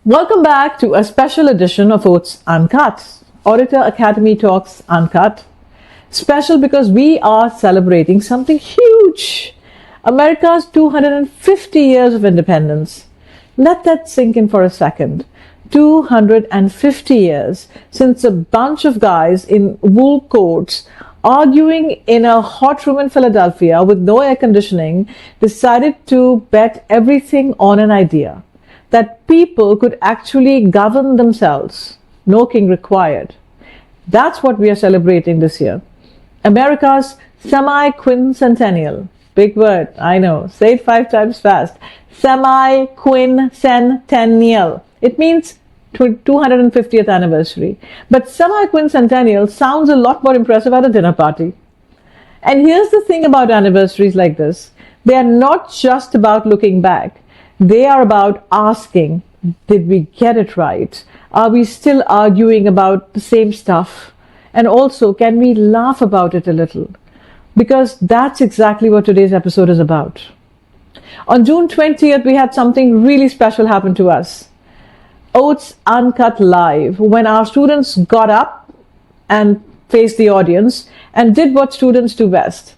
Welcome back to a special edition of OATS Uncut, Orator Academy Talks Uncut. Special because we are celebrating something huge, America's 250 years of independence. Let that sink in for a second. 250 years since a bunch of guys in wool coats arguing in a hot room in Philadelphia with no air conditioning decided to bet everything on an idea that people could actually govern themselves, no king required. That's what we are celebrating this year. America's semi-quincentennial. Big word, I know. Say it 5 times fast. Semi-quincentennial. It means 250th anniversary. But semi-quincentennial sounds a lot more impressive at a dinner party. And here's the thing about anniversaries like this. They are not just about looking back. They are about asking, did we get it right? Are we still arguing about the same stuff? And also, can we laugh about it a little? Because that's exactly what today's episode is about. On June 20th, we had something really special happen to us. OATS Uncut Live, when our students got up and faced the audience and did what students do best.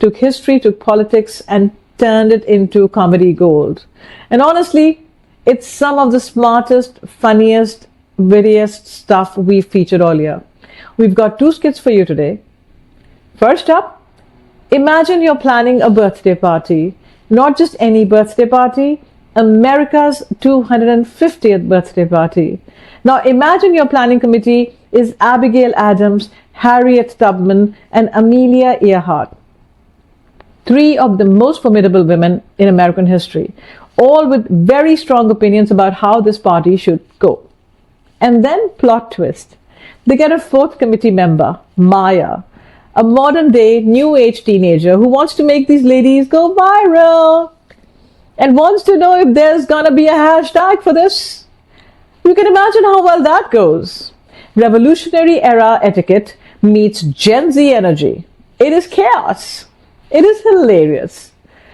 Took history, took politics, and turned it into comedy gold. And honestly, it's some of the smartest, funniest, wittiest stuff we featured earlier. We've got 2 skits for you today. First up, imagine you're planning a birthday party. Not just any birthday party, America's 250th birthday party. Now imagine your planning committee is Abigail Adams, Harriet Tubman, and Amelia Earhart. 3 of the most formidable women in American history, all with very strong opinions about how this party should go. And then plot twist. They get a 4th committee member, Maya, a modern day new age teenager who wants to make these ladies go viral and wants to know if there's gonna be a hashtag for this. You can imagine how well that goes. Revolutionary era etiquette meets Gen Z energy. It is chaos. It is hilarious.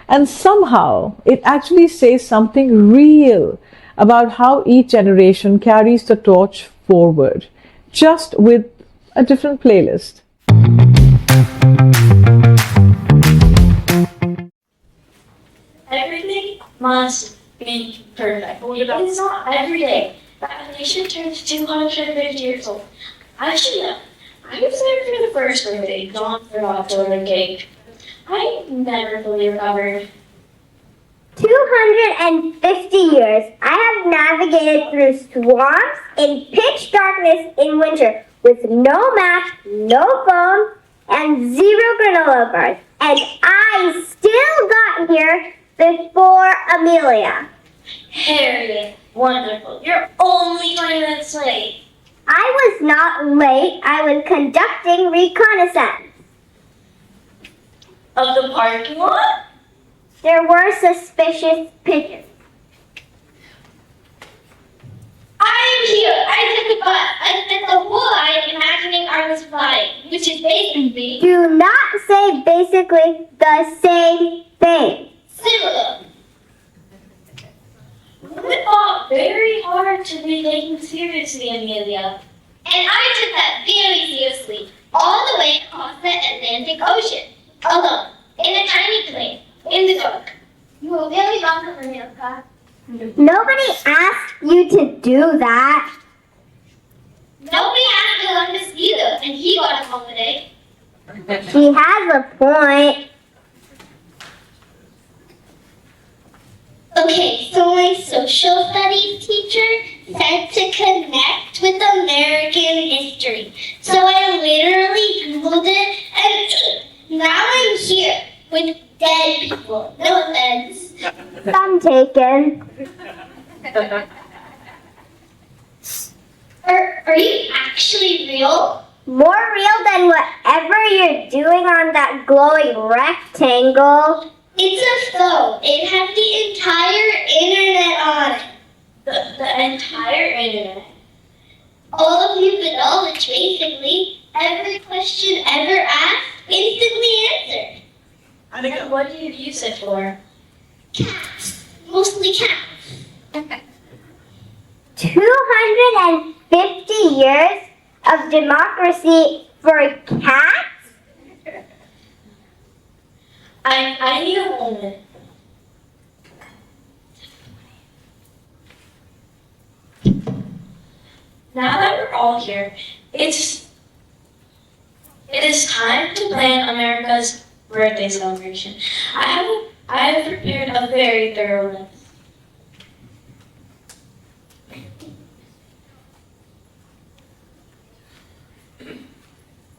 And somehow it actually says something real about how each generation carries the torch forward, just with a different playlist. Everything must be perfect. It's not every day that a nation turns 250 years old. Actually, no. I was there for the first birthday, not for October cake. I never fully recovered. 250 years. I have navigated through swamps in pitch darkness in winter with no map, no phone, and 0 granola bars. And I still got here before Amelia. Harriet, wonderful. You're only 20 minutes late. I was not late. I was conducting reconnaissance. Of the parking lot? There were suspicious pigeons. I'm here. I took the bus. I spent the whole night imagining I was flying, which is basically Do not say basically the same thing. similar. We fought very hard to be taken seriously, Amelia. And I took that very seriously, all the way across the Atlantic Ocean, alone, in a tiny plane, in the dark. You were very welcome, Amelia. Nobody asked you to do that. Nobody asked Columbus either, and he got a holiday. She has a point. Okay, so my social studies teacher said to connect with American history. So I literally Googled it, and now I'm here with dead people. No offense. I'm taken. Are you actually real? More real than whatever you're doing on that glowing rectangle. It's a phone. It has the entire internet on it. The entire internet. All of human knowledge, basically. Every question ever asked, instantly answered. And what do you use it for? Cats. Mostly cats. 250 years of democracy for cats? I need a moment. Now that we're all here, it is time to plan America's birthday celebration. I have prepared a very thorough list.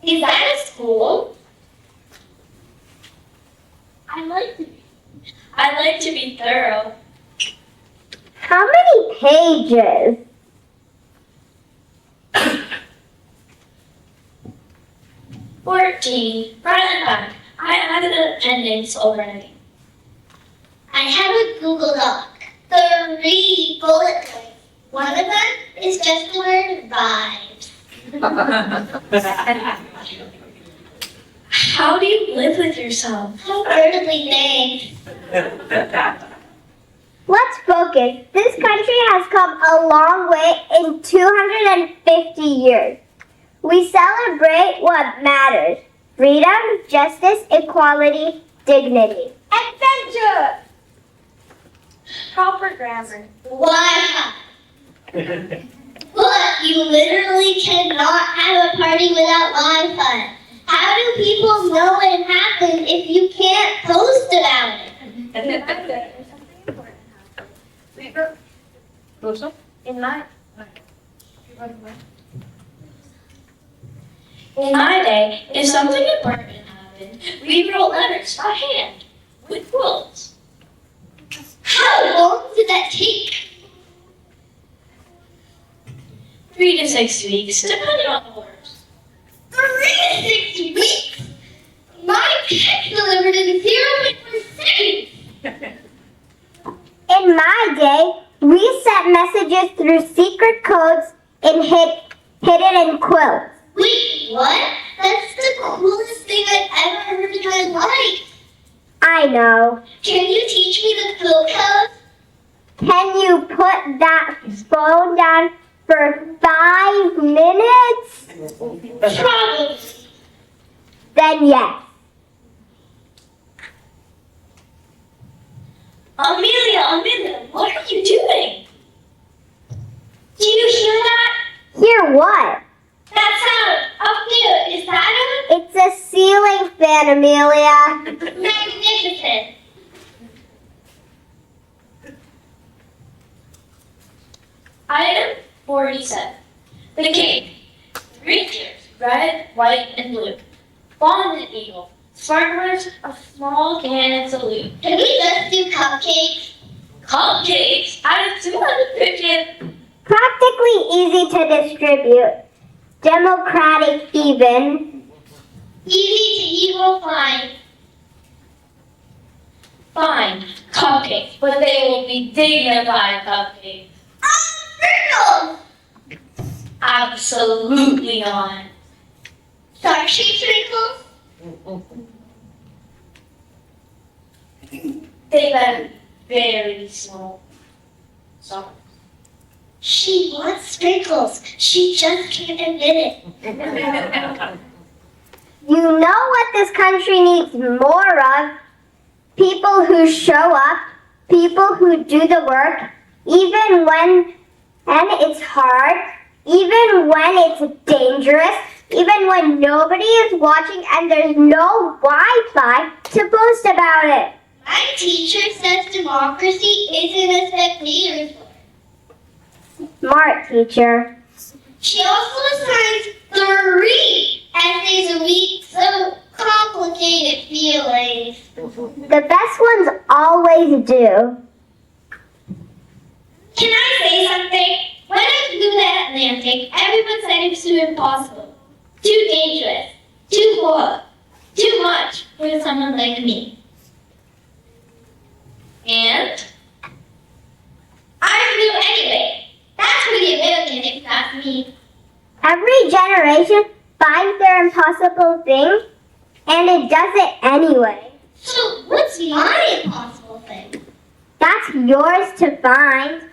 Is that a school? I like to be thorough. How many pages? 14. Front and back. I added an appendix overnight. I have a Google Doc. 3 bullet points. One of them is just the word vibes. How do you live with yourself? How early thanks. Let's focus. This country has come a long way in 250 years. We celebrate what matters. Freedom, justice, equality, dignity. Adventure! Proper grammar. Why? But you literally cannot have a party without Wi-Fi. How do people know it happened if you can't post about it? In my day, if something important happened, we wrote letters by hand with quilts. How long did that take? 3 to 6 weeks, depending on the orders. 3 to 6 weeks? My text delivered in 0.1 seconds. In my day, we sent messages through secret codes and hidden in quilts. Wait, what? That's the coolest thing I've ever heard in my life. I know. Can you teach me the quilt code? Can you put that phone down for 5 minutes? Probably. Then yes. Amelia, what are you doing? Do you hear that? Hear what? That sound up there, is that It's a ceiling fan, Amelia. magnificent? Item 47. The cake. 3 tiers, red, white, and blue. Fondant eagle. Sparklers, a small can salute. Can we just do cupcakes? Cupcakes? Out of 250th. Practically easy to distribute. Democratic even. Easy to evil fine. Fine, cupcakes, but they will be dignified cupcakes. Oh, sprinkles! Absolutely not. Star-shaped sprinkles? They better be very small. Sorry. She wants sprinkles. She just can't admit it. You know what this country needs more of? People who show up, people who do the work, even when it's hard, even when it's dangerous, even when nobody is watching and there's no Wi-Fi to post about it. My teacher says democracy isn't a spectator sport. Smart teacher. She also assigns 3 essays a week, so complicated feelings. The best ones always do. Can I say something? When I flew the Atlantic, everyone said it was too impossible, too dangerous, too full, too much for someone like me. And I flew anyway. That's pretty American if you ask me. Every generation finds their impossible thing, and it does it anyway. So what's my impossible thing? That's yours to find.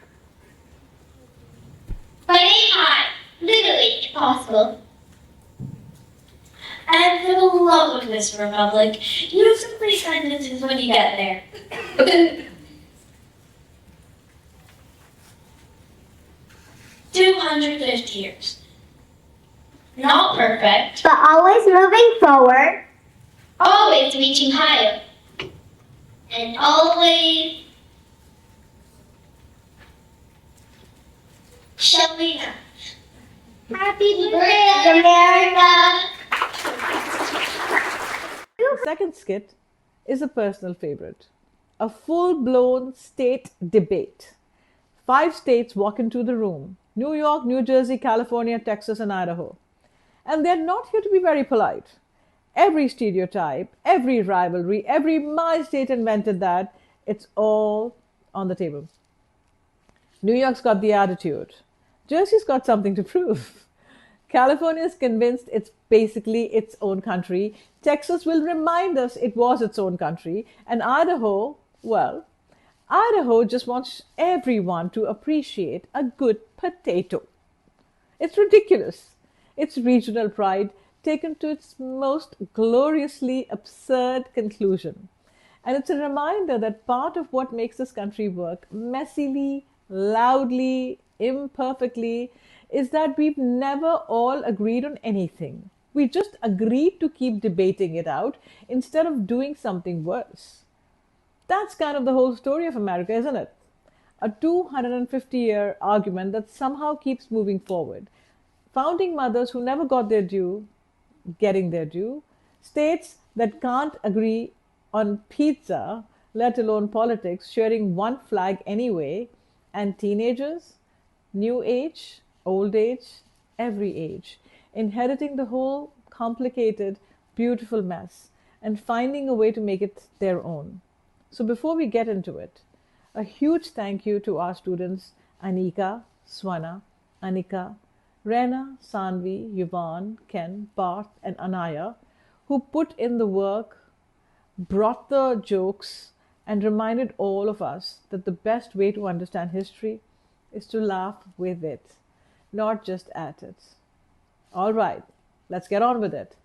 literally impossible. And for the love of this republic, use complete sentences when you get there. 250 years. Not perfect. But always moving forward. Always reaching higher. And always showing up. Happy birthday, America! The second skit is a personal favorite. A full-blown state debate. 5 states walk into the room. New York, New Jersey, California, Texas, and Idaho. And they're not here to be very polite. Every stereotype, every rivalry, every my state invented that, it's all on the table. New York's got the attitude. Jersey's got something to prove. California's convinced it's basically its own country. Texas will remind us it was its own country. And Idaho, well, Idaho just wants everyone to appreciate a good potato. It's ridiculous. It's regional pride taken to its most gloriously absurd conclusion. And it's a reminder that part of what makes this country work messily, loudly, imperfectly, is that we've never all agreed on anything. We just agreed to keep debating it out instead of doing something worse. That's kind of the whole story of America, isn't it? A 250-year argument that somehow keeps moving forward. Founding mothers who never got their due, getting their due. States that can't agree on pizza, let alone politics, sharing one flag anyway. And teenagers, new age, old age, every age, inheriting the whole complicated, beautiful mess and finding a way to make it their own. So before we get into it, a huge thank you to our students Anika, Swana, Anika, Rena, Sanvi, Yvonne, Ken, Parth, and Anaya, who put in the work, brought the jokes, and reminded all of us that the best way to understand history is to laugh with it, not just at it. All right, let's get on with it.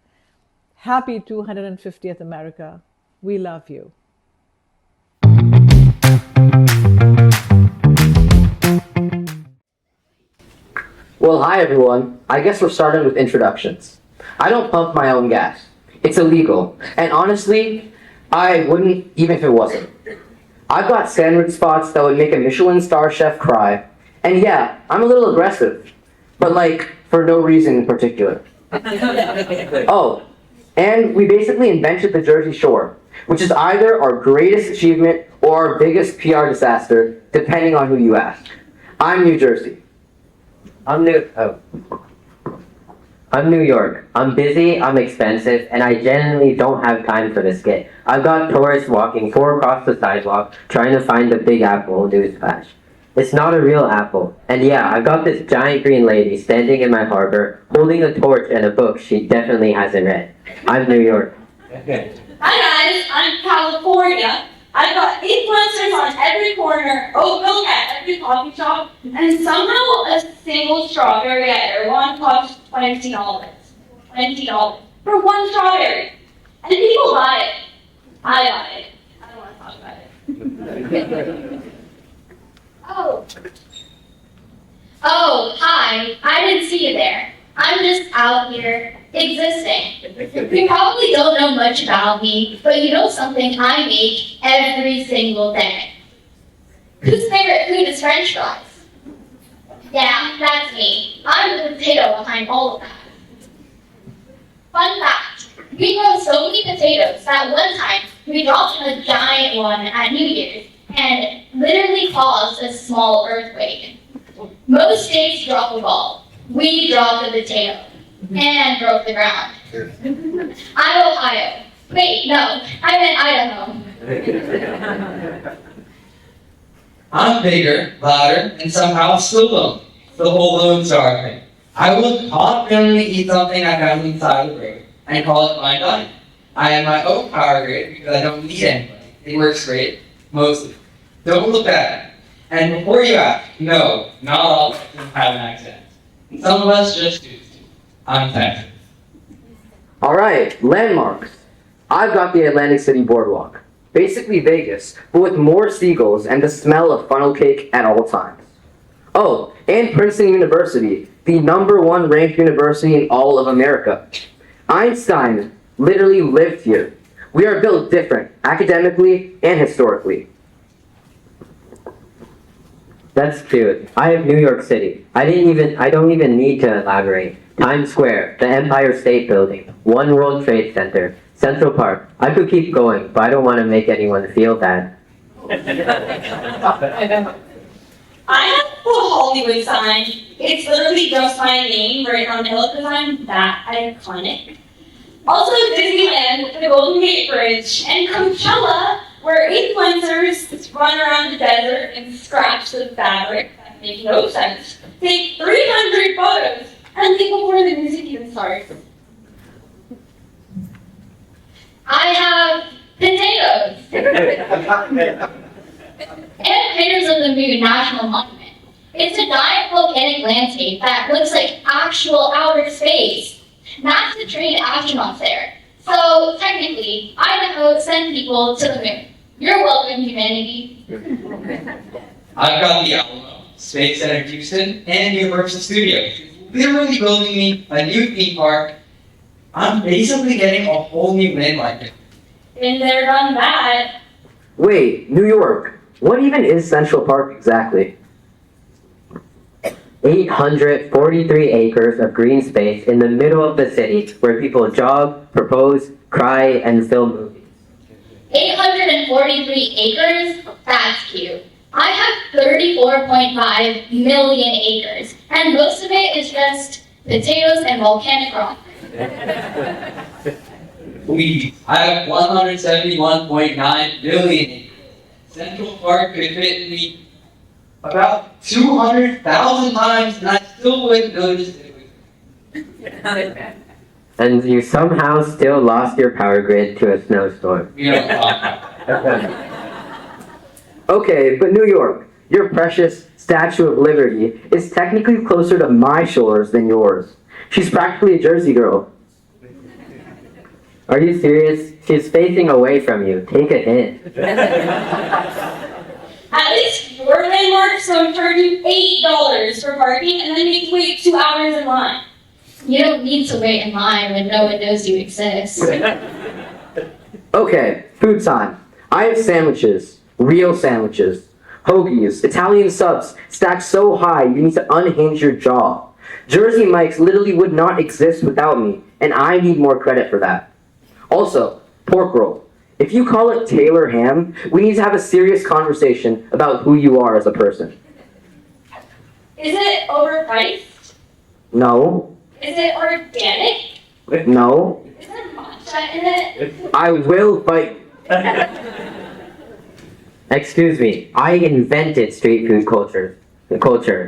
Happy 250th America. We love you. Well, hi everyone. I guess we're starting with introductions. I don't pump my own gas. It's illegal. And honestly, I wouldn't even if it wasn't. I've got sandwich spots that would make a Michelin star chef cry. And yeah, I'm a little aggressive. But like, for no reason in particular. Oh, and we basically invented the Jersey Shore, which is either our greatest achievement or our biggest PR disaster, depending on who you ask. I'm New Jersey. I'm New York. I'm busy, I'm expensive, and I genuinely don't have time for this skit. I've got tourists walking 4 across the sidewalk trying to find the Big Apple newsflash. It's not a real apple. And yeah, I've got this giant green lady standing in my harbor, holding a torch and a book she definitely hasn't read. I'm New York. Hi guys, I'm California. I've got influencers on every corner, oat milk at every coffee shop, and somehow a single strawberry at Erewhon costs $20. $20 for one strawberry. And people buy it. I buy it. I don't want to talk about it. Oh, hi. I didn't see you there. I'm just out here existing. You probably don't know much about me, but you know something I make every single day. Whose favorite food is French fries? Yeah, that's me. I'm the potato behind all of that. Fun fact, we grow so many potatoes that one time we dropped a giant one at New Year's and it literally caused a small earthquake. Most states drop a ball. We dropped a potato and broke the ground. I'm Ohio. Wait, no, I meant Idaho. I'm bigger, louder, and somehow still lonely. The whole Lone Star thing. I will confidently eat something I found inside the road and call it my diet. I have my own power grid because I don't need anybody. It works great, mostly. Don't look at it. And before you ask, no, not all of them have an accent. And some of us just choose to. I'm Texas. Alright, landmarks. I've got the Atlantic City Boardwalk. Basically Vegas, but with more seagulls and the smell of funnel cake at all times. Oh, and Princeton University, the #1 ranked university in all of America. Einstein literally lived here. We are built different, academically and historically. That's cute. I have New York City. I don't even need to elaborate. Times Square, the Empire State Building, One World Trade Center, Central Park. I could keep going, but I don't want to make anyone feel bad. I have the Hollywood sign. It's literally just my name written on the hill because I'm that iconic. Also Disneyland, the Golden Gate Bridge, and Coachella, where influencers run around the desert and scratch the fabric that makes no sense, take 300 photos, and leave before the music even starts. I have potatoes. And Craters of the Moon National Monument. It's a giant volcanic landscape that looks like actual outer space. NASA trained astronauts there. So technically, Idaho sent people to the moon. You're welcome, humanity. I've got the Alamo, Space Center Houston, and Universal Studios. Literally building me a new theme park. I'm basically getting a whole new landmark. Been there, done that. Wait, New York. What even is Central Park exactly? 843 acres of green space in the middle of the city where people jog, propose, cry, and film movies. 843 acres? That's cute. I have 34.5 million acres, and most of it is just potatoes and volcanic rock. I have 171.9 billion acres. Central Park could fit me about 200,000 times, and I still wouldn't notice it. And you somehow still lost your power grid to a snowstorm. We don't talk about that. Okay, but New York, your precious Statue of Liberty, is technically closer to my shores than yours. She's practically a Jersey girl. Are you serious? She's facing away from you. Take a hint. At least your landmarks don't charge you $8 for parking and then make you wait 2 hours in line. You don't need to wait in line when no one knows you exist. Okay, food time. I have sandwiches, real sandwiches, hoagies, Italian subs, stacked so high you need to unhinge your jaw. Jersey Mike's literally would not exist without me, and I need more credit for that. Also, pork roll. If you call it Taylor ham, we need to have a serious conversation about who you are as a person. Is it overpriced? No. Is it organic? No. Is there matcha in it? I will fight you. Excuse me, I invented street food culture.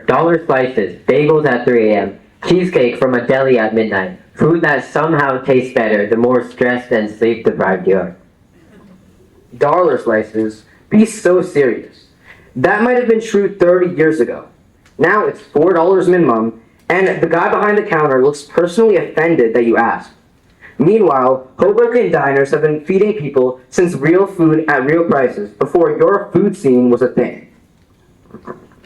Dollar slices, bagels at 3 a.m., cheesecake from a deli at midnight, food that somehow tastes better the more stressed and sleep-deprived you are. Dollar slices? Be so serious. That might have been true 30 years ago. Now it's $4 minimum, and the guy behind the counter looks personally offended that you asked. Meanwhile, Hoboken diners have been feeding people since real food at real prices before your food scene was a thing.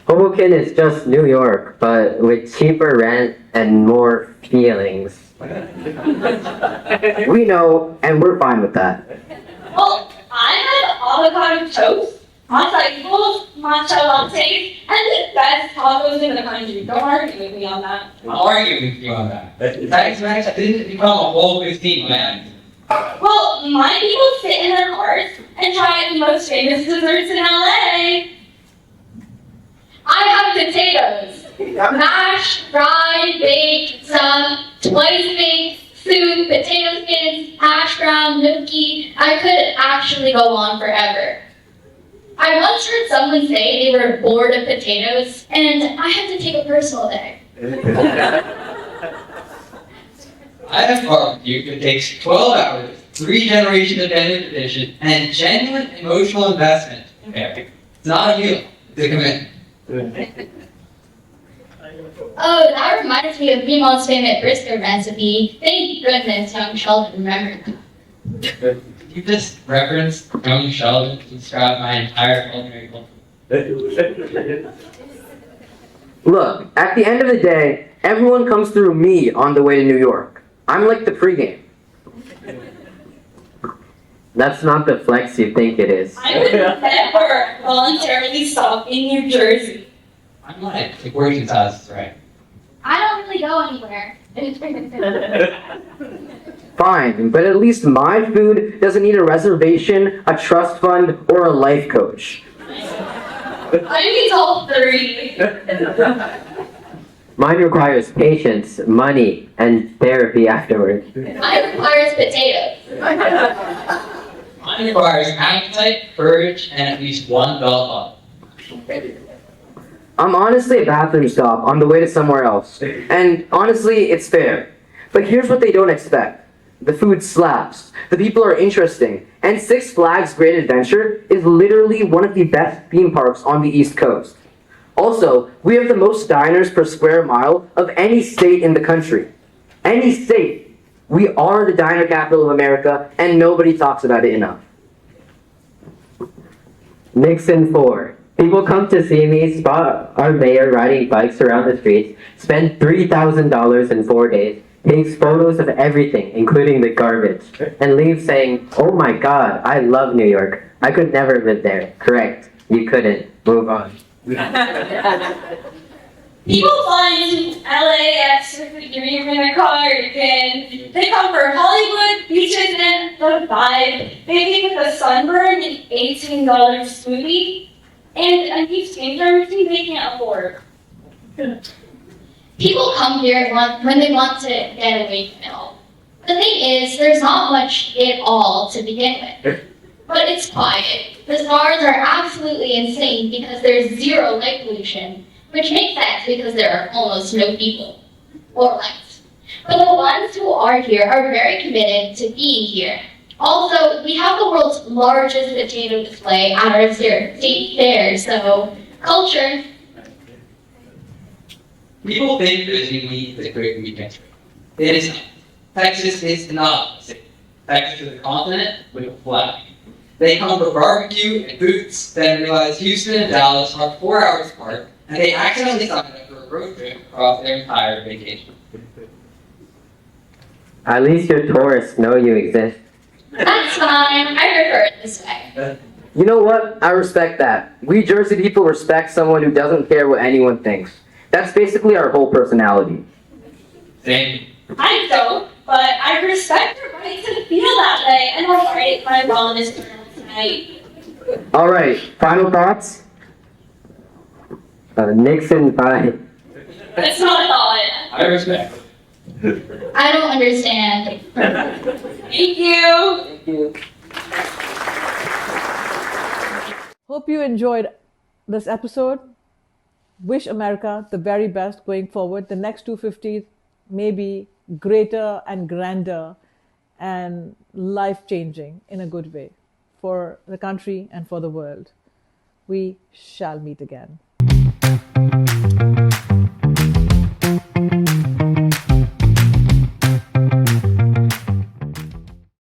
Hoboken is just New York, but with cheaper rent and more feelings. We know, and we're fine with that. Well, I have avocado toast, acai bowls, matcha lattes, and the best tacos in the country. Don't argue with me on that. I'm arguing with you on that. Thanks, Max. I didn't become a whole 15 man. Well, my people sit in their cars and try the most famous desserts in LA. I have potatoes. Mashed, fried, baked, stuffed, twice baked, soup, potato skins, hash brown, gnocchi. I could actually go on forever. I once heard someone say they were bored of potatoes, and I had to take a personal day. I have barbecue that takes 12 hours, 3 generations of dedication, and genuine emotional investment. It's not a meal, it's a commitment. Oh, that reminds me of Meemaw's famous brisket recipe. Thank goodness young Sheldon remembered. You just referenced young Sheldon to describe my entire culinary culture. Look, at the end of the day, everyone comes through me on the way to New York. I'm like the pregame. That's not the flex you think it is. I would never voluntarily stop in New Jersey. I'm like working tasks, right? I don't really go anywhere. Fine, but at least my food doesn't need a reservation, a trust fund, or a life coach. I need all three. Mine requires patience, money, and therapy afterward. Mine requires potatoes. Mine requires appetite, courage, and at least one belt buckle. I'm honestly a bathroom stop on the way to somewhere else. And honestly, it's fair. But here's what they don't expect. The food slaps, the people are interesting, and Six Flags Great Adventure is literally one of the best theme parks on the East Coast. Also, we have the most diners per square mile of any state in the country. Any state. We are the diner capital of America, and nobody talks about it enough. Nixon 4. People come to see me spot our mayor riding bikes around the streets, spend $3,000 in 4 days, takes photos of everything, including the garbage, and leaves saying, "Oh my God, I love New York. I could never live there." Correct. You couldn't. Move on. People fly into LAX with a dream in their cardigan. They come for Hollywood, beaches, and the vibe. They leave with a sunburn and $18 smoothie, and a new skincare routine they can't afford. People come here when they want to get away from it all. The thing is, there's not much at all to begin with. But it's quiet. The stars are absolutely insane because there's zero light pollution, which makes sense because there are almost no people or lights. But the ones who are here are very committed to being here. Also, we have the world's largest potato display at our state fair, so culture. People think visiting me is a great weekend trip. It is not. Texas is not a city. Texas is a continent with a flag. They come for barbecue and boots, then realize Houston and Dallas are 4 hours apart, and they accidentally sign up for a road trip across their entire vacation. At least your tourists know you exist. That's fine. I prefer it this way. You know what? I respect that. We Jersey people respect someone who doesn't care what anyone thinks. That's basically our whole personality. Same. I don't, but I respect your right to feel that way, and I'll write my wellness journal tonight. All right, final thoughts? Nixon 5. That's not a thought. I respect. I don't understand. Thank you. Hope you enjoyed this episode. Wish America the very best going forward. The next 250 may be greater and grander and life-changing in a good way for the country and for the world. We shall meet again.